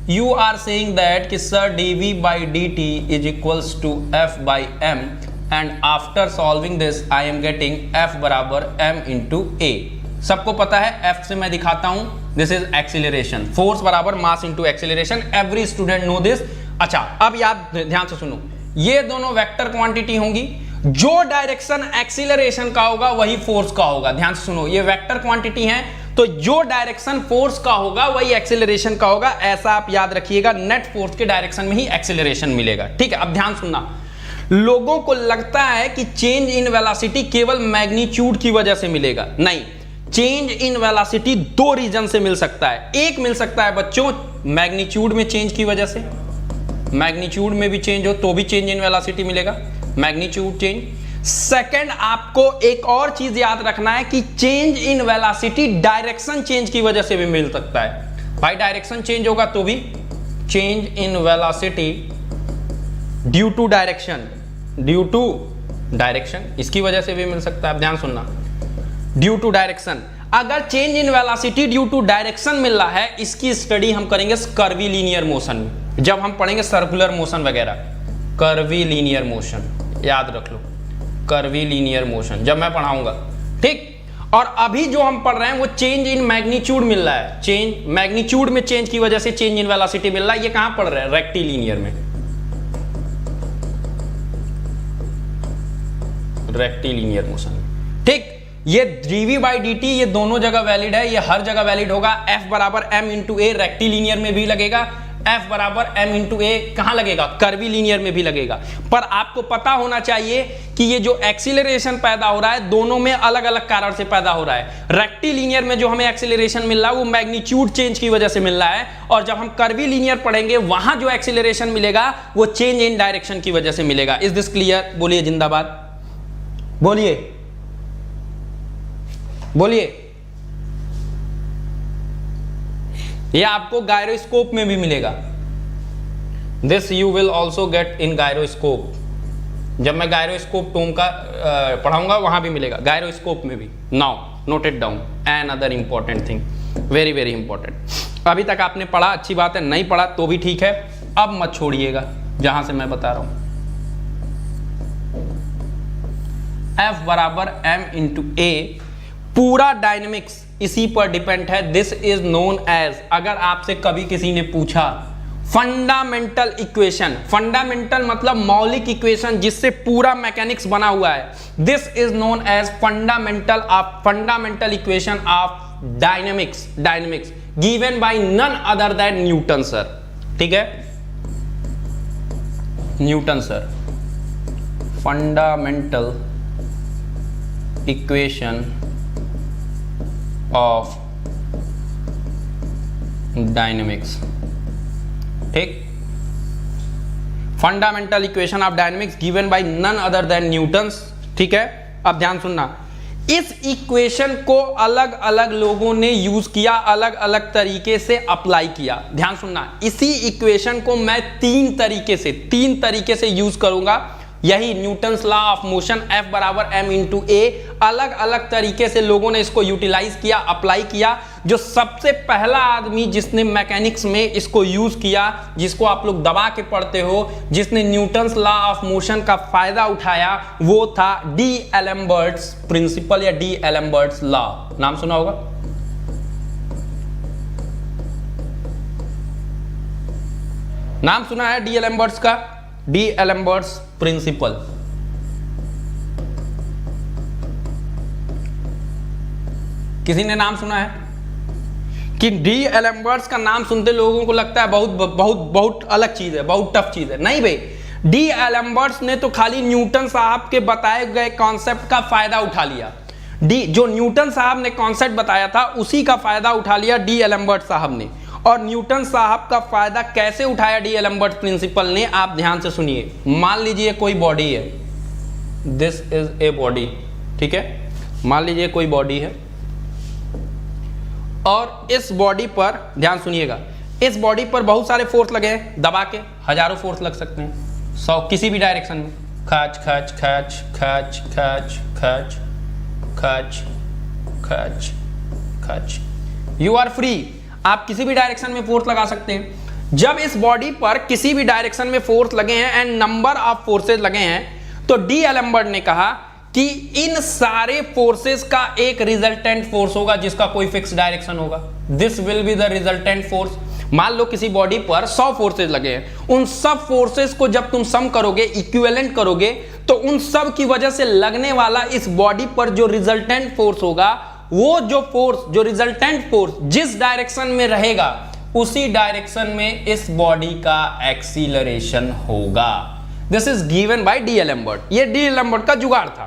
यू आर सेइंग दैट कि sir dv by dt is equals to f by m and after solving this I am getting f बराबर m इंटू a। सबको पता है f से मैं दिखाता हूं, दिस इज एक्सीलरेशन, फोर्स बराबर mass into acceleration, every student know this. अच्छा अब याद ध्यान से सुनो, ये दोनों वेक्टर क्वांटिटी होंगी, जो डायरेक्शन एक्सीलरेशन का होगा वही फोर्स का होगा। ध्यान से सुनो, ये वेक्टर क्वांटिटी है, तो जो डायरेक्शन फोर्स का होगा वही एक्सीलरेशन का होगा, ऐसा आप याद रखिएगा। नेट फोर्स के डायरेक्शन में ही एक्सीलरेशन मिलेगा, ठीक है। अब ध्यान सुनना, लोगों को लगता है कि चेंज इन वेलोसिटी केवल मैग्नीट्यूड की वजह से मिलेगा, नहीं, चेंज इन वेलोसिटी दो रीजन से मिल सकता है। एक मिल सकता है बच्चों मैग्नीट्यूड में चेंज की वजह से, मैग्नीट्यूड में भी चेंज हो तो भी चेंज इन वेलोसिटी मिलेगा, मैग्नीट्यूड चेंज। सेकंड, आपको एक और चीज याद रखना है कि change in velocity direction change की वजह से भी मिल सकता है। भाई डायरेक्शन चेंज होगा तो भी change in velocity due to direction, इसकी वजह से भी मिल सकता है। आप ध्यान सुनना, ड्यू टू डायरेक्शन। अगर change in velocity due to direction मिल रहा है, इसकी स्टडी हम करेंगे कर्वी लीनियर मोशन में, जब हम पढ़ेंगे सर्कुलर मोशन वगैरह। कर्वी लीनियर मोशन याद रख लो, कर्वी लीनियर मोशन जब मैं पढ़ाऊंगा, ठीक। और अभी जो हम पढ़ रहे हैं वो चेंज इन मैग्नीट्यूड मिल रहा है, चेंज मैग्नीट्यूड में चेंज की वजह से चेंज इन वेलोसिटी मिल रहा है। ये कहां पढ़ रहे हैं? रेक्टिलिनियर में, रेक्टिलिनियर मोशन, ठीक। ये dv/dt ये दोनों जगह वैलिड है, ये हर जगह वैलिड होगा। F बराबर m इंटू ए रेक्टिलिनियर में भी लगेगा, F बराबर m इंटू ए कहां लगेगा? कर्वी लीनियर में भी लगेगा। पर आपको पता होना चाहिए कि ये जो एक्सीलरेशन पैदा हो रहा है दोनों में अलग अलग कारण से पैदा हो रहा है। रेक्टिलिनियर में जो हमें एक्सीलरेशन मिल रहा है वो मैग्नीट्यूड चेंज की वजह से मिल रहा है, और जब हम कर्वी लीनियर पढ़ेंगे वहां जो एक्सीलरेशन मिलेगा वो चेंज इन डायरेक्शन की वजह से मिलेगा। Is this clear? बोलिए जिंदाबाद, बोलिए बोलिए। ये आपको गायरोस्कोप में भी मिलेगा। This you will also get in gyroscope. जब मैं गायरोस्कोप टूम का पढ़ाऊंगा वहां भी मिलेगा, गायरोस्कोप में भी। Now note it down, an other important thing, very very important. अभी तक आपने पढ़ा, अच्छी बात है, नहीं पढ़ा तो भी ठीक है, अब मत छोड़िएगा जहां से मैं बता रहा हूं। F बराबर m इंटू ए, पूरा डायनेमिक्स इसी पर डिपेंड है। दिस इज नोन एज, अगर आपसे कभी किसी ने पूछा फंडामेंटल इक्वेशन, फंडामेंटल मतलब मौलिक इक्वेशन जिससे पूरा मैकेनिक्स बना हुआ है, this is known as fundamental equation of dynamics, given by none other than Newton sir, ठीक है, Newton sir. Fundamental equation of dynamics, ठीक। Fundamental equation of dynamics given by none other than Newton's, ठीक है। अब ध्यान सुनना, इस equation को अलग अलग लोगों ने यूज किया, अलग अलग तरीके से अप्लाई किया। ध्यान सुनना, इसी इक्वेशन को मैं तीन तरीके से यूज करूंगा। यही Newton's law of motion, F बराबर m इंटू ए, अलग अलग तरीके से लोगों ने इसको यूटिलाइज किया, अप्लाई किया। जो सबसे पहला आदमी जिसने मैकेनिक्स में इसको यूज किया, जिसको आप लोग दबा के पढ़ते हो, जिसने न्यूटन्स लॉ ऑफ मोशन का फायदा उठाया, वो था डी एलेम्बर्ट्स प्रिंसिपल या डी एलेम्बर्ट्स लॉ। नाम सुना होगा? नाम सुना है डी एलेम्बर्ट्स का? D'Alembert's principle. किसी ने नाम सुना है? कि डी एलेम्बर्ट्स का नाम सुनते लोगों को लगता है बहुत अलग चीज है, बहुत टफ चीज है। नहीं भाई, डी एलेम्बर्ट्स ने तो खाली न्यूटन साहब के बताए गए कॉन्सेप्ट का फायदा उठा लिया। जो न्यूटन साहब ने कॉन्सेप्ट बताया था उसी का फायदा उठा लिया डी एलेम्बर्ट साहब ने। और न्यूटन साहब का फायदा कैसे उठाया डी एलेम्बर्ट प्रिंसिपल ने, आप ध्यान से सुनिए। मान लीजिए कोई बॉडी है, दिस इज ए बॉडी, ठीक है। मान लीजिए कोई बॉडी है और इस बॉडी पर ध्यान सुनिएगा, इस बॉडी पर बहुत सारे फोर्स लगे हैं, दबा के हजारों फोर्स लग सकते हैं, 100 किसी भी डायरेक्शन में, खच खच खच खच खच खच खच खच खच, यू आर फ्री। आप किसी भी डायरेक्शन में फोर्स लगा सकते हैं। जब इस बॉडी पर किसी भी डायरेक्शन में फोर्स लगे हैं एंड नंबर ऑफ फोर्सेस लगे हैं, तो डी एलेम्बर्ट ने कहा कि इन सारे फोर्सेस का एक रिजल्टेंट फोर्स होगा जिसका कोई फिक्स डायरेक्शन होगा। This will be the resultant force. मान लो किसी बॉडी पर 100 फोर्सेस लगे हैं, उन सब फोर्सेस को जब तुम सम करोगे, इक्विवेलेंट करोगे, तो उन सब की वजह से लगने वाला इस बॉडी पर जो रिजल्टेंट फोर्स होगा, वो जो फोर्स, जो रिजल्टेंट फोर्स जिस डायरेक्शन में रहेगा उसी डायरेक्शन में इस बॉडी का एक्सीलरेशन होगा। This is given by d'Alembert. ये डी एलेम्बर्ट का जुगाड़ था।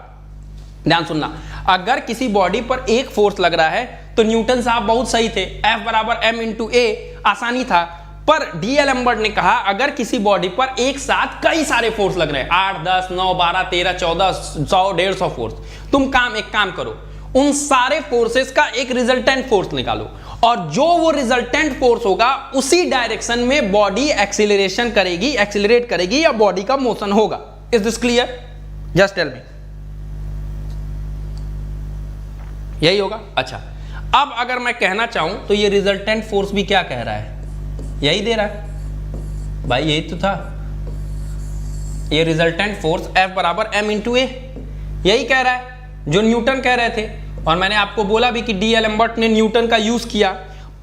ध्यान सुनना, अगर किसी बॉडी पर एक फोर्स लग रहा है तो न्यूटन साहब बहुत सही थे, F बराबर m इंटू ए आसानी था। पर डी एलम्बर्ट ने कहा अगर किसी बॉडी पर एक साथ कई सारे फोर्स लग रहे हैं, 8, 10, 9, 12, 13, 14, 100, 150 फोर्स, तुम एक काम करो, उन सारे फोर्सेस का एक रिजल्टेंट फोर्स निकालो और जो वो रिजल्टेंट फोर्स होगा उसी डायरेक्शन में बॉडी एक्सीलरेशन करेगी, एक्सीलरेट करेगी या बॉडी का मोशन होगा। Is this clear? Just tell me. यही होगा। अच्छा, अब अगर मैं कहना चाहूं तो ये रिजल्टेंट फोर्स भी क्या कह रहा है? यही दे रहा है भाई, यही तो था, ये रिजल्टेंट फोर्स F बराबर m इंटू ए, यही कह रहा है जो न्यूटन कह रहे थे। और मैंने आपको बोला भी कि डी एलम्बर्ट ने न्यूटन का यूज किया,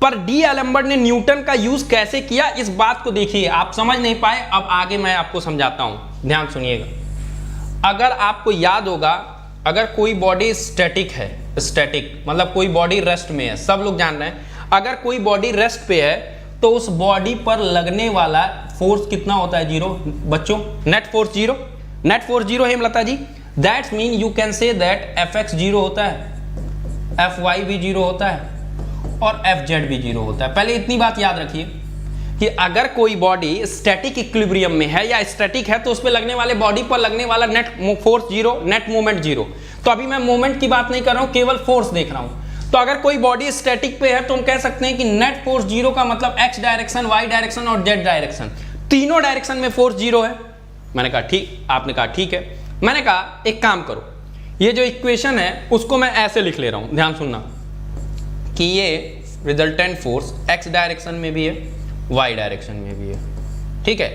पर डी एलम्बर्ट ने न्यूटन का यूज कैसे किया इस बात को देखिए, आप समझ नहीं पाए, अब आगे मैं आपको समझाता हूं, ध्यान सुनिएगा। अगर आपको याद होगा, अगर कोई बॉडी स्टैटिक है, स्टैटिक मतलब कोई बॉडी रेस्ट में है, सब लोग जान रहे हैं, अगर कोई बॉडी रेस्ट पे है तो उस बॉडी पर लगने वाला फोर्स कितना होता है? 0 बच्चों, नेट फोर्स 0, नेट फोर्स 0 है Hemlata ji. That's mean you can say that Fx 0 होता है, Fy भी 0 होता है और Fz भी 0 होता है। पहले इतनी बात याद रखिए कि अगर कोई बॉडी स्टैटिक इक्विलिब्रियम में है या स्टैटिक है तो उस पर लगने वाले, बॉडी पर लगने वाला नेट फोर्स 0, नेट मूवमेंट 0। तो अभी मैं मूवमेंट की बात नहीं कर रहा हूं, केवल फोर्स देख रहा हूं। तो अगर कोई बॉडी स्टैटिक पे है तो हम कह सकते हैं कि नेट फोर्स 0 का मतलब x डायरेक्शन, y डायरेक्शन और z डायरेक्शन, तीनों डायरेक्शन में फोर्स 0 है। मैंने कहा ठीक, आपने कहा ठीक है। मैंने कहा एक काम करो, ये जो इक्वेशन है उसको मैं ऐसे लिख ले रहा हूं, ध्यान सुनना, कि ये रिजल्टेंट फोर्स x डायरेक्शन में भी है, y डायरेक्शन में भी है, ठीक है।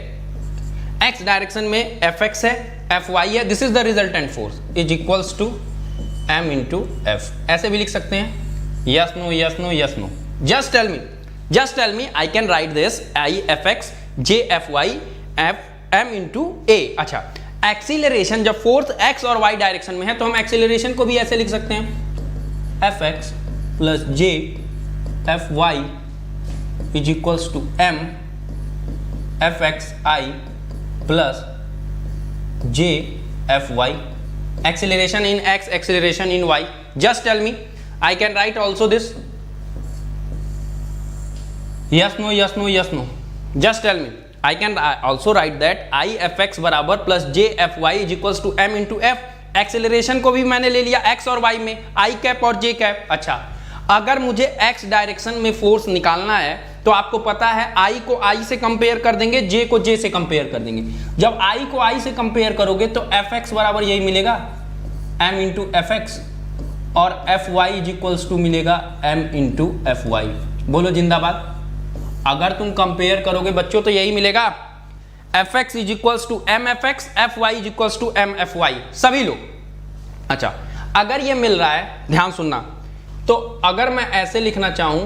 x डायरेक्शन में Fx है, Fy है, this is the resultant force is equals to m into F. ऐसे भी लिख सकते हैं, yes no yes no yes no. Just tell me I can write this I F X J F Y F M into A. अच्छा, acceleration जब force x और y direction में है तो हम एक्सीलरेशन को भी ऐसे लिख सकते हैं, F X plus J F Y is equals to m F X I plus J F Y. Acceleration in x, acceleration in y. Just tell me, I can write also this. Yes, no, yes, no, yes, no. Just tell me, I can also write that I fx बराबर plus j fy is equals to m into f. Acceleration को भी मैंने ले लिया x और y में, I cap और j cap. अच्छा, अगर मुझे x डायरेक्शन में फोर्स निकालना है तो आपको पता है I को I से कंपेयर कर देंगे, J को J से कंपेयर कर देंगे। जब I को I से कंपेयर करोगे तो Fx बराबर यही मिलेगा m इंटू एफ एक्स और Fy इज इक्वल्स टू मिलेगा m इंटू एफ वाई। बोलो जिंदाबाद। अगर तुम कंपेयर करोगे बच्चों तो यही मिलेगा, Fx is equals to m F X, Fy is equals to m F Y, सभी लोग। अच्छा, अगर ये मिल रहा है, ध्यान सुनना, तो अगर मैं ऐसे लिखना चाहूं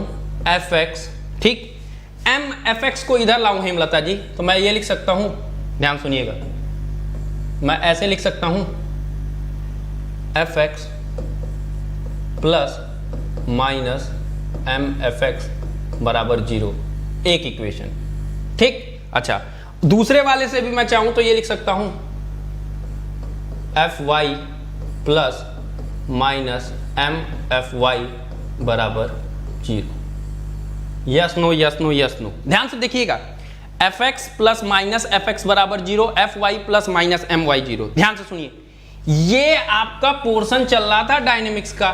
Fx, ठीक, m एफ एक्स को इधर लाऊं हेमलता जी, तो मैं ये लिख सकता हूं, ध्यान सुनिएगा, मैं ऐसे लिख सकता हूं Fx plus minus m F X बराबर 0, एक इक्वेशन, ठीक। अच्छा, दूसरे वाले से भी मैं चाहूं तो ये लिख सकता हूं Fy plus minus m F Y बराबर 0। Yes no yes no yes no. ध्यान से देखिएगा, Fx plus minus F X बराबर 0, Fy plus minus M Y 0। ध्यान से सुनिए, ये आपका पोर्शन चल रहा था डायनेमिक्स का,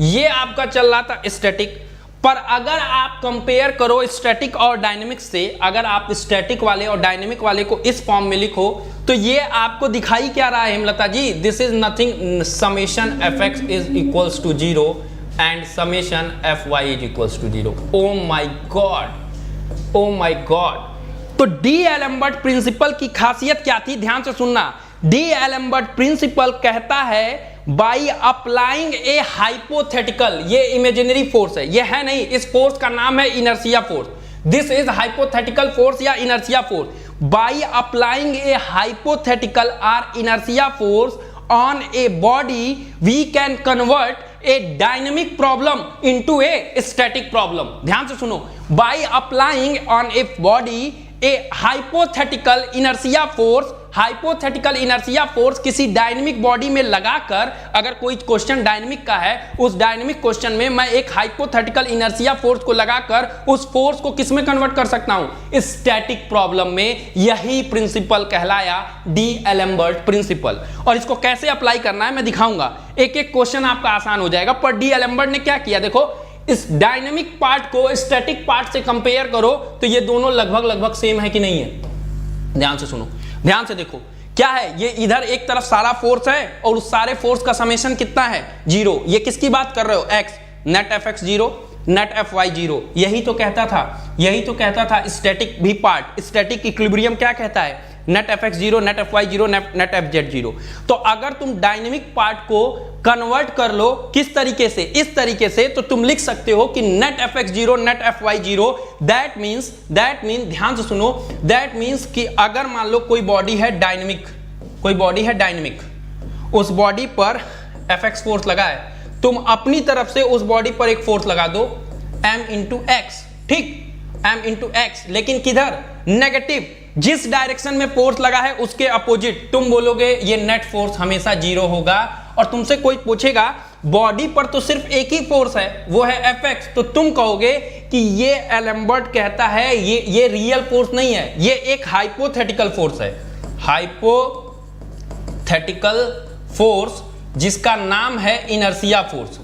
ये आपका चल रहा था स्टैटिक। पर अगर आप कंपेयर करो स्टैटिक और डायनेमिक्स से, अगर आप स्टैटिक वाले और डायनेमिक वाले को इस फॉर्म में लिखो तो ये आपको दिखाई क्या रहा है Hemlata ji? This is nothing, summation Fx is equals to 0 and summation Fy is equals to 0। Oh my God, oh my God. तो डी एलम्बर्ट प्रिंसिपल की खासियत क्या थी? ध्यान से सुनना। डी एलम्बर्ट प्रिंसिपल कहता है बाई अप्लाइंग ए हाइपोथेटिकल, ये इमेजिनरी फोर्स है, ये है नहीं, इस फोर्स का नाम है inertia force. This is hypothetical force या inertia force. By applying a hypothetical और inertia force on a body we can convert a dynamic problem into a static problem. ध्यान से सुनो, by applying on a body a hypothetical inertia force hypothetical inertia force किसी dynamic body में लगाकर, अगर कोई question dynamic का है, उस डायनेमिक क्वेश्चन में मैं एक हाइपोथेटिकल इनर्शिया फोर्स को लगाकर उस फोर्स को किस में कन्वर्ट कर सकता हूं, स्टैटिक प्रॉब्लम में। यही प्रिंसिपल कहलाया डी एलेम्बर्ट प्रिंसिपल। और इसको कैसे अप्लाई करना है मैं दिखाऊंगा, एक एक क्वेश्चन आपका आसान हो जाएगा। पर डी एलेम्बर्ट ने क्या किया, देखो इस डायनेमिक पार्ट को स्टैटिक पार्ट से कंपेयर करो तो ये दोनों लगभग सेम है कि नहीं है। ध्यान से सुनो, ध्यान से देखो क्या है, ये इधर एक तरफ सारा फोर्स है और उस सारे फोर्स का समेशन कितना है, 0। ये किसकी बात कर रहे हो, x, net F X 0, net F Y 0। यही तो कहता था स्टैटिक भी पार्ट, स्टैटिक इक्विलिब्रियम क्या कहता है, net F X 0, net F Y 0, net F Z 0। तो अगर तुम डायनेमिक पार्ट को कन्वर्ट कर लो किस तरीके से, इस तरीके से, तो तुम लिख सकते हो कि net F X 0, net F Y 0। That means ध्यान से सुनो, दैट मीन्स कि अगर मान लो कोई बॉडी है डायनेमिक, उस बॉडी पर एफ एक्स फोर्स लगा है, तुम अपनी तरफ से उस बॉडी पर एक फोर्स लगा दो m इंटू एक्स, ठीक, m इंटू एक्स, लेकिन किधर, नेगेटिव। जिस डायरेक्शन में फोर्स लगा है उसके अपोजिट, तुम बोलोगे ये नेट फोर्स हमेशा 0 होगा। और तुमसे कोई पूछेगा बॉडी पर तो सिर्फ एक ही फोर्स है, वो है एफ एक्स, तो तुम कहोगे कि ये एलेम्बर्ट कहता है ये रियल फोर्स नहीं है, ये एक हाइपोथेटिकल फोर्स है, हाइपोथेटिकल फोर्स जिसका नाम है इनर्शिया फोर्स,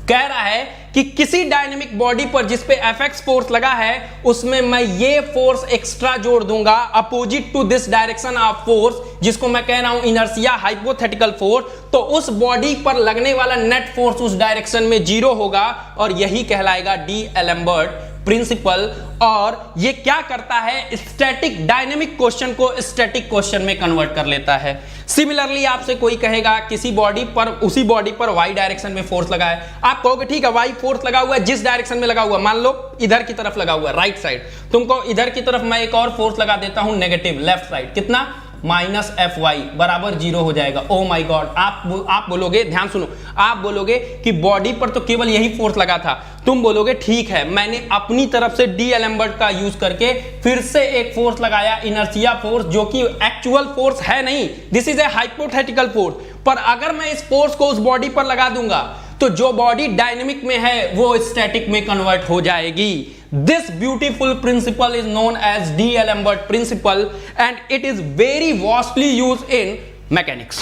कह रहा है कि किसी डायनेमिक बॉडी पर जिस पे एफ एक्स फोर्स लगा है उसमें मैं ये फोर्स एक्स्ट्रा जोड़ दूंगा opposite to this direction of force, जिसको मैं कह रहा हूं इनर्शिया हाइपोथेटिकल फोर्स। तो उस बॉडी पर लगने वाला नेट फोर्स उस डायरेक्शन में 0 होगा और यही कहलाएगा डी एलेम्बर्ट प्रिंसिपल। और ये क्या करता है, स्टैटिक डायनेमिक क्वेश्चन को स्टैटिक क्वेश्चन में कन्वर्ट कर लेता है। सिमिलरली आपसे कोई कहेगा किसी बॉडी पर, उसी बॉडी पर वाई डायरेक्शन में फोर्स लगा है, आप कहोगे ठीक है वाई फोर्स लगा हुआ है, जिस डायरेक्शन में लगा हुआ, मान लो इधर की तरफ लगा हुआ है, राइट साइड, तुमको इधर की तरफ मैं एक और फोर्स लगा देता हूं नेगेटिव, लेफ्ट साइड, कितना, माइनस एफ वाई बराबर 0 हो जाएगा। ओ माई गॉड, आप बोलोगे, ध्यान सुनो, आप बोलोगे कि बॉडी पर तो केवल यही फोर्स लगा था, तुम बोलोगे ठीक है मैंने अपनी तरफ से डी एलेम्बर्ट का यूज करके फिर से एक फोर्स लगाया, इनर्शिया फोर्स, जो कि एक्चुअल फोर्स है नहीं, this is a hypothetical force. पर अगर मैं इस फोर्स को उस बॉडी पर लगा दूंगा तो जो बॉडी डायनेमिक में है वो स्टैटिक में कन्वर्ट हो जाएगी। This beautiful principle is known as D-Alembert principle and it is very vastly used in mechanics.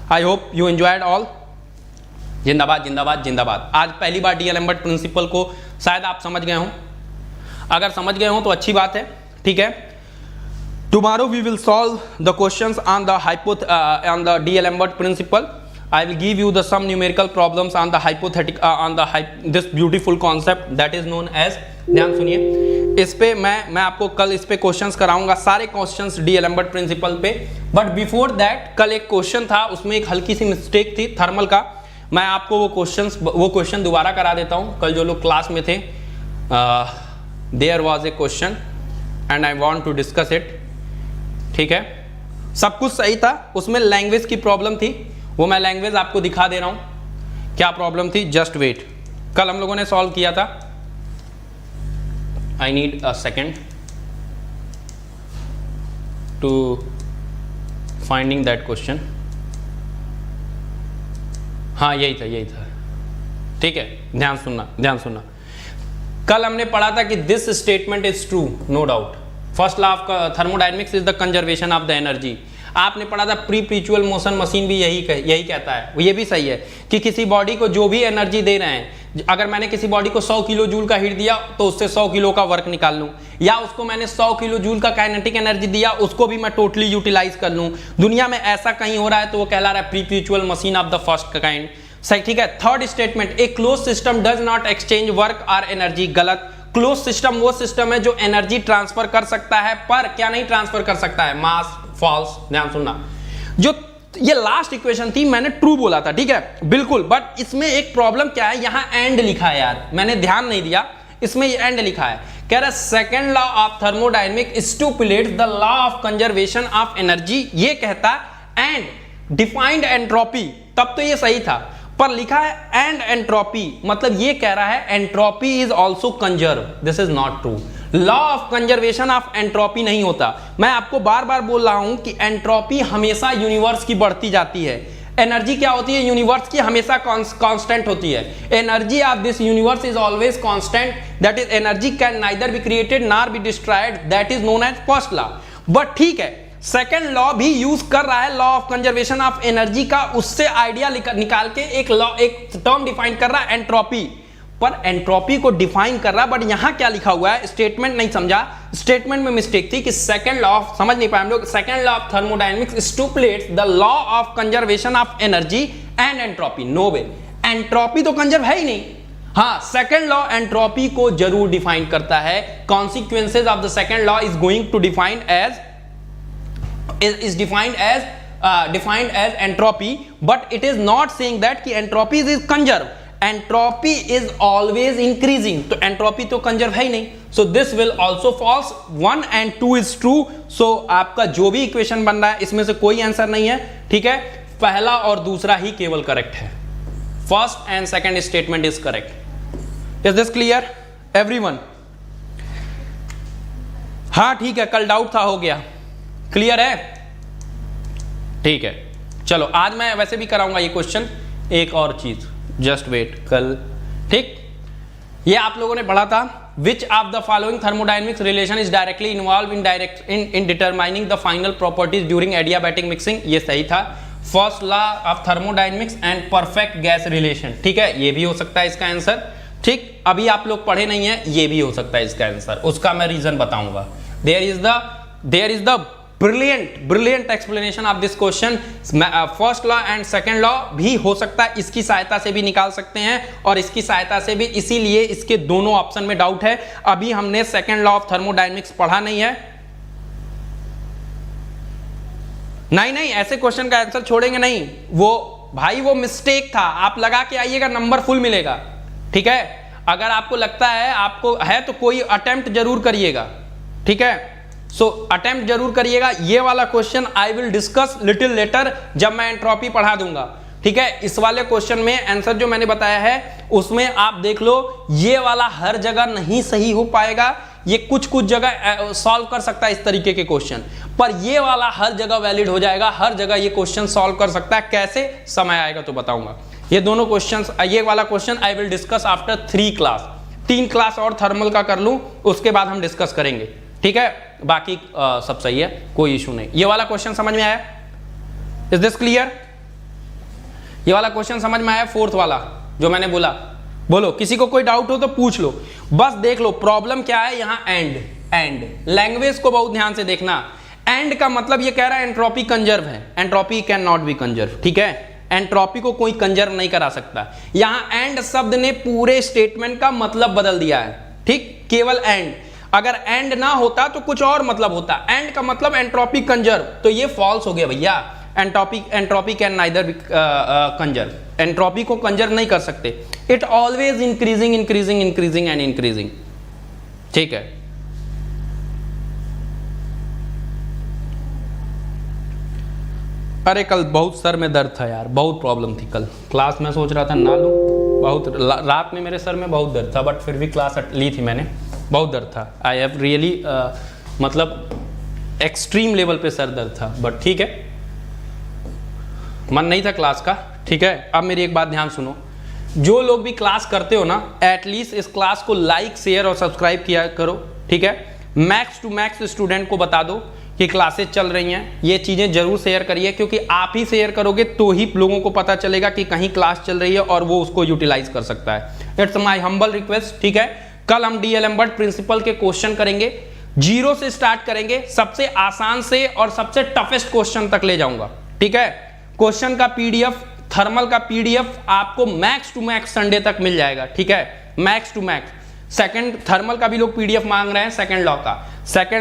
I hope you enjoyed all. जिंदाबाद जिंदाबाद जिंदाबाद। आज पहली बार D-Alembert principle को शायद आप समझ गए हों, अगर समझ गए हों तो अच्छी बात है, ठीक है। Tomorrow we will solve the questions on the D-Alembert principle. I will give you the some numerical problems on the this beautiful concept that is known as, ध्यान सुनिए, इस पे मैं आपको कल इस पे क्वेश्चंस कराऊंगा, सारे क्वेश्चंस डी एलेम्बर्ट प्रिंसिपल पे। बट बिफोर दैट कल एक क्वेश्चन था, उसमें एक हल्की सी मिस्टेक थी थर्मल का, मैं आपको वो क्वेश्चन दोबारा करा देता हूँ। कल जो लोग क्लास में थे, there was a question and I want to discuss it, ठीक है। सब कुछ सही था, उसमें लैंग्वेज की प्रॉब्लम थी, वो मैं लैंग्वेज आपको दिखा दे रहा हूं क्या प्रॉब्लम थी, जस्ट वेट। कल हम लोगों ने सॉल्व किया था, I need a second to finding that question. हाँ यही था, ठीक है, ध्यान सुनना। कल हमने पढ़ा था कि this statement is true, no doubt, first law of thermodynamics is the conservation of the energy. आपने पढ़ा था प्रीपर्चुअल मोशन मशीन भी यही कहता है, ये भी सही है कि किसी बॉडी को जो भी एनर्जी दे रहे हैं, अगर मैंने किसी बॉडी को 100 किलो जूल का हीट दिया तो उससे 100 किलो का वर्क निकाल लूं, या उसको मैंने 100 किलो जूल का काइनेटिक एनर्जी दिया, उसको भी मैं टोटली यूटिलाइज कर लूं। दुनिया में ऐसा कहीं हो रहा है तो वो कहला रहा है perpetual machine of the first kind, सही, ठीक है। Third statement, a close system does not exchange work और एनर्जी, गलत। क्लोज सिस्टम वो सिस्टम है जो एनर्जी ट्रांसफर कर सकता है पर क्या नहीं ट्रांसफर कर सकता है, मास, फॉल्स। ध्यान सुनना, जो ये लास्ट इक्वेशन थी मैंने ट्रू बोला था, ठीक है, बिल्कुल, बट इसमें एक प्रॉब्लम क्या है, यहां एंड लिखा है यार, मैंने ध्यान नहीं दिया, इसमें ये एंड लिखा है, कह रहा है second law of thermodynamic stipulates the law of conservation of energy, ये कहता एंड डिफाइंड एंट्रोपी, तब तो ये सही था, पर लिखा है एंड एंट्रोपी, मतलब ये कह रहा है entropy is also conserve, this is not true. Law of conservation of entropy नहीं होता। मैं आपको बार बार बोल रहा हूं कि एंट्रोपी हमेशा यूनिवर्स की बढ़ती जाती है, एनर्जी क्या होती है यूनिवर्स की, हमेशा कांस्टेंट होती है। Energy of this universe is always constant, that is energy can neither be created nor be destroyed, that is known as first law. But ठीक है, सेकंड लॉ भी यूज कर रहा है, law of conservation of energy का, उससे idea निकाल के एक टर्म डिफाइन कर रहा है एंट्रोपी, पर एंट्रोपी को डिफाइन कर रहा है। बट यहां क्या लिखा हुआ है, स्टेटमेंट नहीं समझा, स्टेटमेंट में मिस्टेक थी कि सेकंड लॉ ऑफ, समझ नहीं पाए हम लोग, second law of thermodynamics stipulates the law of conservation of energy and entropy. No way, entropy तो कंजर्व है ही नहीं। हाँ, सेकंड लॉ एंट्रोपी को जरूर डिफाइन करता है। Consequences of the second law is going to define as is defined as entropy, but it is not saying that कि entropy is conserve, entropy is always increasing, तो entropy तो conserve है ही नहीं, so this will also false, 1 and 2 is true, so आपका जो भी equation बन रहा है इसमें से कोई आंसर नहीं है, ठीक है, पहला और दूसरा ही केवल करेक्ट है, first and second statement is correct. Is this clear everyone? हाँ ठीक है, कल डाउट था, हो गया, क्लियर है, ठीक है। चलो आज मैं वैसे भी कराऊंगा ये क्वेश्चन, एक और चीज, जस्ट वेट, कल, ठीक, ये आप लोगों ने पढ़ा था, which of the following thermodynamics relation is directly involve in determining the final properties during adiabatic mixing, ये सही था, first law of thermodynamics and perfect gas relation, ठीक है, ये भी हो सकता है इसका आंसर, ठीक, अभी आप लोग पढ़े नहीं है, ये भी हो सकता है इसका आंसर, उसका मैं रीजन बताऊंगा। There is the brilliant explanation of this question, first law and second law भी हो सकता है, इसकी सहायता से भी निकाल सकते हैं और इसकी सहायता से भी, इसीलिए इसके दोनों ऑप्शन में डाउट है। अभी हमने सेकंड लॉ ऑफ थर्मोडायनेमिक्स पढ़ा नहीं है, नहीं ऐसे क्वेश्चन का आंसर छोड़ेंगे नहीं, वो भाई वो मिस्टेक था, आप लगा के आइएगा, नंबर फुल मिलेगा, ठीक है। अगर आपको लगता है आपको है तो कोई अटेम्प्ट जरूर करिएगा, ठीक है, सो अटेम्प्ट जरूर करिएगा। ये वाला question I will discuss little letter, जब मैं एंट्रोपी पढ़ा दूंगा, ठीक है। इस वाले क्वेश्चन में आंसर जो मैंने बताया है उसमें आप देख लो, ये वाला हर जगह नहीं सही हो पाएगा, ये कुछ जगह सॉल्व कर सकता है इस तरीके के क्वेश्चन, पर ये वाला हर जगह वैलिड हो जाएगा, हर जगह ये क्वेश्चन सॉल्व कर सकता है। कैसे, समय आएगा तो बताऊंगा। ये दोनों क्वेश्चंस, ये वाला question I will discuss after 3 class, 3 class और थर्मल का कर लूं, उसके बाद हम डिस्कस करेंगे, ठीक है। बाकी सब सही है, कोई इशू नहीं। ये वाला क्वेश्चन समझ में आया? Is this clear? ये वाला क्वेश्चन समझ में आया? फोर्थ वाला जो मैंने बोला, बोलो, किसी को कोई डाउट हो तो पूछ लो, बस देख लो प्रॉब्लम क्या है यहाँ। एंड लैंग्वेज को बहुत ध्यान से देखना। एंड का मतलब ये कह रहा है एंट्रोपी कंजर्व है, entropy can not be conserve, ठीक है, एंट्रोपी को कोई कंजर्व नहीं करा सकता। यहां एंड शब्द ने पूरे स्टेटमेंट का मतलब बदल दिया है, ठीक, केवल एंड, अगर एंड ना होता तो कुछ और मतलब होता। एंड का मतलब एंट्रोपी कंजर्व, तो ये फॉल्स हो गया भैया, entropy can neither B conserve, entropy को कंजर्व नहीं कर सकते, it always increasing and increasing, ठीक है। अरे कल बहुत सर में दर्द था यार, बहुत प्रॉब्लम थी कल, क्लास में सोच रहा था ना लूं, बहुत रात में मेरे सर में बहुत दर्द था, बट फिर भी क्लास ली थी मैंने, बहुत दर्द था। आई हैव रियली मतलब एक्सट्रीम लेवल पे सर दर्द था, बट ठीक है, मन नहीं था क्लास का, ठीक है। अब मेरी एक बात ध्यान सुनो, जो लोग भी क्लास करते हो ना, एटलीस्ट इस क्लास को लाइक, शेयर और सब्सक्राइब किया करो, ठीक है। मैक्स टू मैक्स स्टूडेंट को बता दो कि क्लासेस चल रही हैं, ये चीज़ें जरूर शेयर करिए, क्योंकि आप ही शेयर करोगे तो ही लोगों को पता चलेगा कि कहीं क्लास चल रही है और वो उसको यूटिलाइज कर सकता है। इट्स माय हम्बल रिक्वेस्ट, ठीक है। कल हम डी एल एम्बर्ट प्रिंसिपल के क्वेश्चन करेंगे, 0 से स्टार्ट करेंगे, सबसे आसान से और सबसे टफेस्ट क्वेश्चन तक ले जाऊंगा, ठीक है। क्वेश्चन का पीडीएफ, थर्मल का पीडीएफ आपको मैक्स टू मैक्स संडे तक मिल जाएगा, ठीक है, max to max. Second thermal का भी लोग पीडीएफ मांग रहे हैं, सेकंड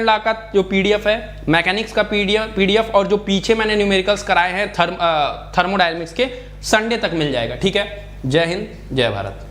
लॉ का जो पीडीएफ है, मैकेनिक्स का पीडीएफ और जो पीछे मैंने न्यूमेरिकल्स कराए हैं थर्मोडायनेमिक्स के, संडे तक मिल जाएगा, ठीक है। जय हिंद, जय भारत।